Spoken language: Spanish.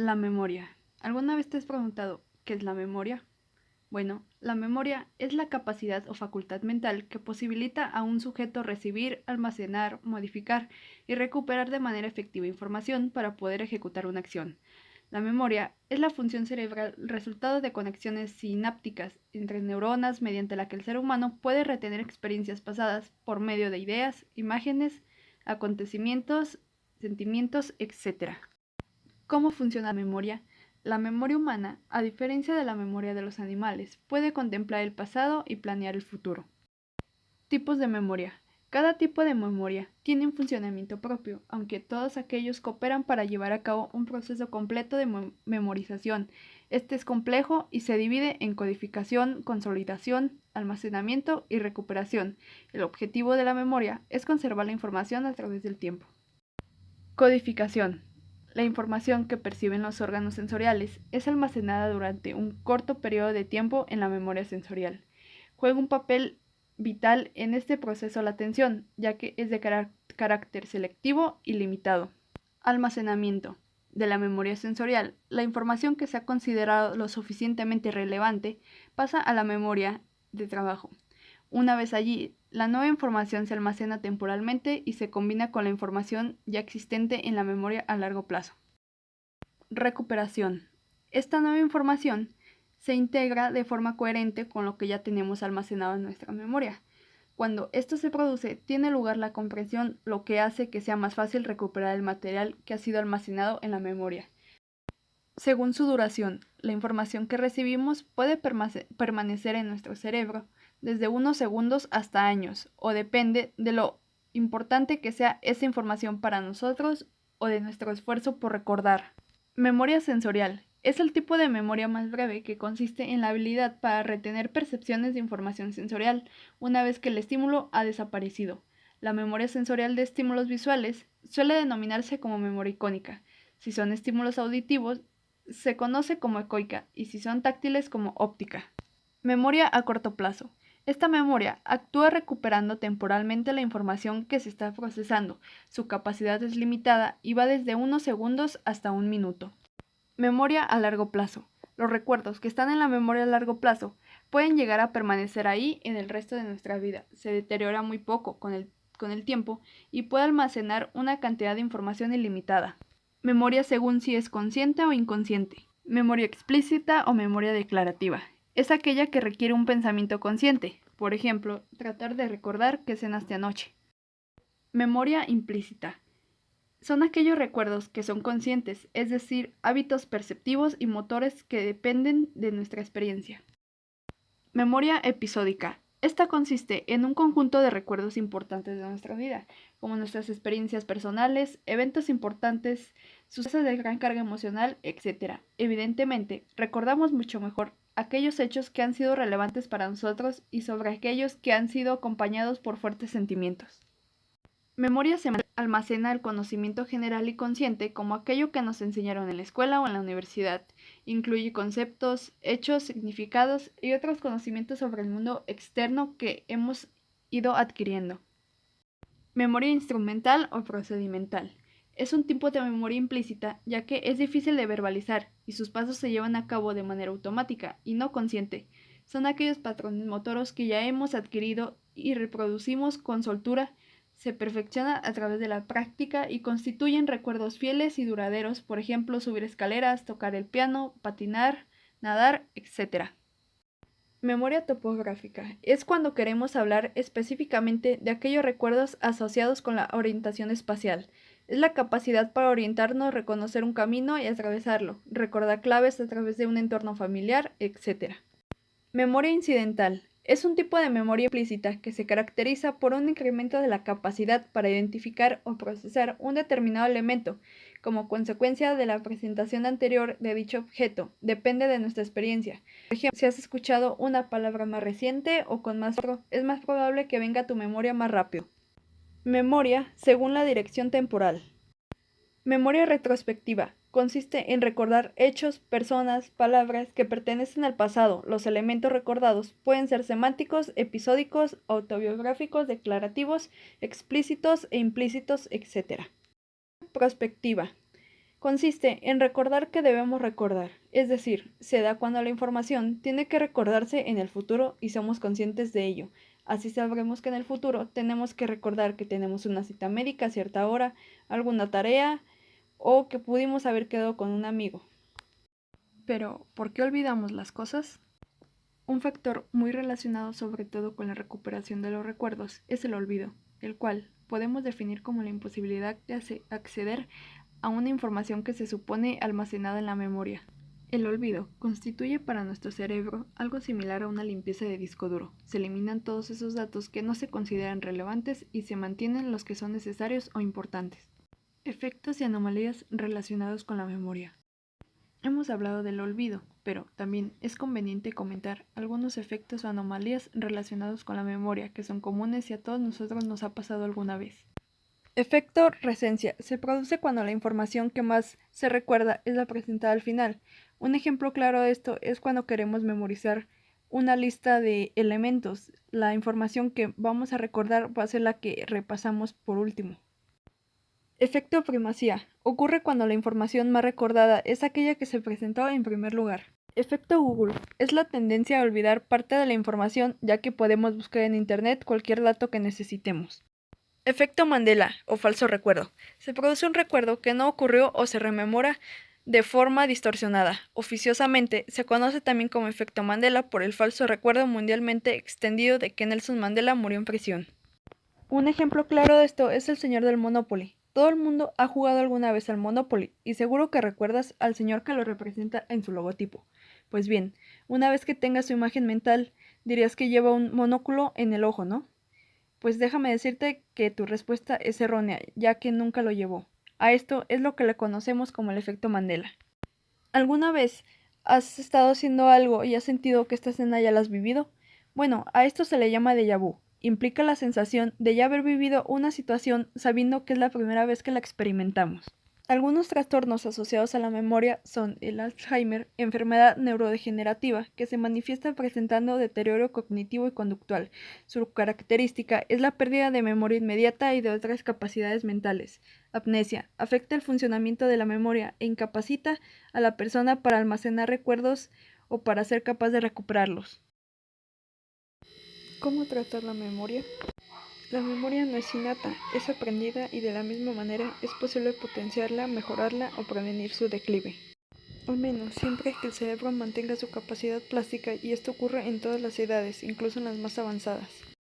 La memoria. ¿Alguna vez te has preguntado qué es la memoria? Bueno, la memoria es la capacidad o facultad mental que posibilita a un sujeto recibir, almacenar, modificar y recuperar de manera efectiva información para poder ejecutar una acción. La memoria es la función cerebral resultado de conexiones sinápticas entre neuronas mediante la que el ser humano puede retener experiencias pasadas por medio de ideas, imágenes, acontecimientos, sentimientos, etc. ¿Cómo funciona la memoria? La memoria humana, a diferencia de la memoria de los animales, puede contemplar el pasado y planear el futuro. Tipos de memoria. Cada tipo de memoria tiene un funcionamiento propio, aunque todos aquellos cooperan para llevar a cabo un proceso completo de memorización. Este es complejo y se divide en codificación, consolidación, almacenamiento y recuperación. El objetivo de la memoria es conservar la información a través del tiempo. Codificación. La información que perciben los órganos sensoriales es almacenada durante un corto periodo de tiempo en la memoria sensorial. Juega un papel vital en este proceso la atención, ya que es de carácter selectivo y limitado. Almacenamiento. De la memoria sensorial, la información que se ha considerado lo suficientemente relevante pasa a la memoria de trabajo. Una vez allí, la nueva información se almacena temporalmente y se combina con la información ya existente en la memoria a largo plazo. Recuperación. Esta nueva información se integra de forma coherente con lo que ya tenemos almacenado en nuestra memoria. Cuando esto se produce, tiene lugar la comprensión, lo que hace que sea más fácil recuperar el material que ha sido almacenado en la memoria. Según su duración, la información que recibimos puede permanecer en nuestro cerebro desde unos segundos hasta años, o depende de lo importante que sea esa información para nosotros o de nuestro esfuerzo por recordar. Memoria sensorial. Es el tipo de memoria más breve que consiste en la habilidad para retener percepciones de información sensorial una vez que el estímulo ha desaparecido. La memoria sensorial de estímulos visuales suele denominarse como memoria icónica. Si son estímulos auditivos, se conoce como ecoica y si son táctiles como óptica. Memoria a corto plazo. Esta memoria actúa recuperando temporalmente la información que se está procesando. Su capacidad es limitada y va desde unos segundos hasta un minuto. Memoria a largo plazo. Los recuerdos que están en la memoria a largo plazo pueden llegar a permanecer ahí en el resto de nuestra vida. Se deteriora muy poco con el tiempo y puede almacenar una cantidad de información ilimitada. Memoria según si es consciente o inconsciente. Memoria explícita o memoria declarativa. Es aquella que requiere un pensamiento consciente. Por ejemplo, tratar de recordar qué cenaste anoche. Memoria implícita. Son aquellos recuerdos que son conscientes, es decir, hábitos perceptivos y motores que dependen de nuestra experiencia. Memoria episódica. Esta consiste en un conjunto de recuerdos importantes de nuestra vida, como nuestras experiencias personales, eventos importantes, sucesos de gran carga emocional, etc. Evidentemente, recordamos mucho mejor aquellos hechos que han sido relevantes para nosotros y sobre aquellos que han sido acompañados por fuertes sentimientos. Memoria semanal almacena el conocimiento general y consciente como aquello que nos enseñaron en la escuela o en la universidad. Incluye conceptos, hechos, significados y otros conocimientos sobre el mundo externo que hemos ido adquiriendo. Memoria instrumental o procedimental. Es un tipo de memoria implícita ya que es difícil de verbalizar y sus pasos se llevan a cabo de manera automática y no consciente. Son aquellos patrones motoros que ya hemos adquirido y reproducimos con soltura, se perfecciona a través de la práctica y constituyen recuerdos fieles y duraderos, por ejemplo, subir escaleras, tocar el piano, patinar, nadar, etc. Memoria topográfica. Es cuando queremos hablar específicamente de aquellos recuerdos asociados con la orientación espacial. Es la capacidad para orientarnos, reconocer un camino y atravesarlo, recordar claves a través de un entorno familiar, etc. Memoria incidental. Es un tipo de memoria implícita que se caracteriza por un incremento de la capacidad para identificar o procesar un determinado elemento como consecuencia de la presentación anterior de dicho objeto. Depende de nuestra experiencia. Por ejemplo, si has escuchado una palabra más reciente o con más es más probable que venga a tu memoria más rápido. Memoria según la dirección temporal. Memoria retrospectiva. Consiste en recordar hechos, personas, palabras que pertenecen al pasado. Los elementos recordados pueden ser semánticos, episódicos, autobiográficos, declarativos, explícitos e implícitos, etc. Prospectiva. Consiste en recordar que debemos recordar, es decir, se da cuando la información tiene que recordarse en el futuro y somos conscientes de ello. Así sabremos que en el futuro tenemos que recordar que tenemos una cita médica a cierta hora, alguna tarea o que pudimos haber quedado con un amigo. Pero, ¿por qué olvidamos las cosas? Un factor muy relacionado sobre todo con la recuperación de los recuerdos es el olvido, el cual podemos definir como la imposibilidad de acceder a una información que se supone almacenada en la memoria. El olvido constituye para nuestro cerebro algo similar a una limpieza de disco duro. Se eliminan todos esos datos que no se consideran relevantes y se mantienen los que son necesarios o importantes. Efectos y anomalías relacionados con la memoria. Hemos hablado del olvido, pero también es conveniente comentar algunos efectos o anomalías relacionados con la memoria que son comunes y a todos nosotros nos ha pasado alguna vez. Efecto recencia. Se produce cuando la información que más se recuerda es la presentada al final. Un ejemplo claro de esto es cuando queremos memorizar una lista de elementos. La información que vamos a recordar va a ser la que repasamos por último. Efecto primacía. Ocurre cuando la información más recordada es aquella que se presentó en primer lugar. Efecto Google. Es la tendencia a olvidar parte de la información ya que podemos buscar en Internet cualquier dato que necesitemos. Efecto Mandela o falso recuerdo. Se produce un recuerdo que no ocurrió o se rememora de forma distorsionada. Oficiosamente se conoce también como efecto Mandela por el falso recuerdo mundialmente extendido de que Nelson Mandela murió en prisión. Un ejemplo claro de esto es el señor del Monopoly. Todo el mundo ha jugado alguna vez al Monopoly y seguro que recuerdas al señor que lo representa en su logotipo. Pues bien, una vez que tengas su imagen mental, dirías que lleva un monóculo en el ojo, ¿no? Pues déjame decirte que tu respuesta es errónea, ya que nunca lo llevó. A esto es lo que le conocemos como el efecto Mandela. ¿Alguna vez has estado haciendo algo y has sentido que esta escena ya la has vivido? Bueno, a esto se le llama déjà vu. Implica la sensación de ya haber vivido una situación sabiendo que es la primera vez que la experimentamos. Algunos trastornos asociados a la memoria son el Alzheimer, enfermedad neurodegenerativa, que se manifiesta presentando deterioro cognitivo y conductual. Su característica es la pérdida de memoria inmediata y de otras capacidades mentales. Amnesia, afecta el funcionamiento de la memoria e incapacita a la persona para almacenar recuerdos o para ser capaz de recuperarlos. ¿Cómo tratar la memoria? La memoria no es innata, es aprendida y de la misma manera es posible potenciarla, mejorarla o prevenir su declive. Al menos siempre que el cerebro mantenga su capacidad plástica y esto ocurre en todas las edades, incluso en las más avanzadas.